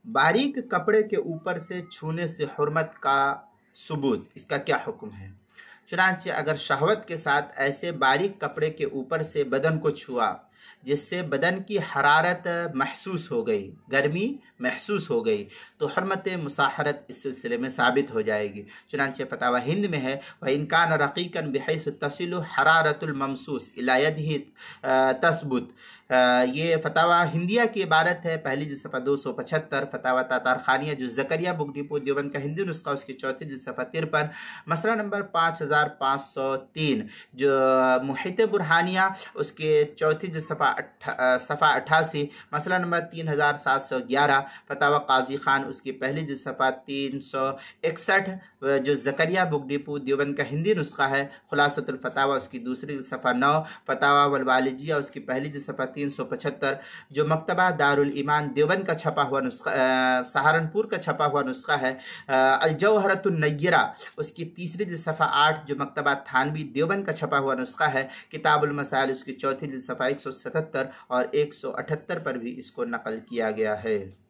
बारीक कपड़े के ऊपर से छूने से हुर्मत का सबूत, इसका क्या हुक्म है? चुनांचे अगर शहवत के साथ ऐसे बारीक कपड़े के ऊपर से बदन को छुआ जिससे बदन की हरारत महसूस हो गई, गर्मी महसूस हो गई, तो हुर्मत मुसाहरत इस सिलसिले में साबित हो जाएगी। चुनांचे फतावा हिंद में है, वह इनकान रकीकन बिहैस तसिलु हरारतुल ममसूस इला यदिही तस्बुत। ये फतावा हिंदिया की इबारत है, पहली जिस सफ़ा 275, फतावा तातार खानिया जो जकरिया बुक डिपो देवबंद का हिंदी नुस्खा उसकी चौथी जिस सफ़ा 53, मसला नंबर 5503, जो मुहित बुरहानिया उसके चौथी जिस सफ़ा 88, मसला नंबर 3711, फतावा काजी खान उसकी पहली जिस सफ़ा 361, जो जकरिया बुक डिपो देवबंद का हिंदी नुस्खा है, खुलासतुल फतावा उसकी दूसरी सफ़ा 9, फतावा वलवालिजिया उसकी पहली जिस सफ़ा 375, जो मकतबा दारुल ईमान देवबंद का छपा हुआ नुस्खा, सहारनपुर का छपा हुआ नुस्खा है, अल जौहरतुन नय्यरा उसकी तीसरी जिस सफ़ा 8, जो मकतबा थानवी देवबंद का छपा हुआ नुस्खा है, किताबुल मसाइल उसकी चौथी जिस सफ़ा 177 और 178 पर भी इसको नकल किया गया है।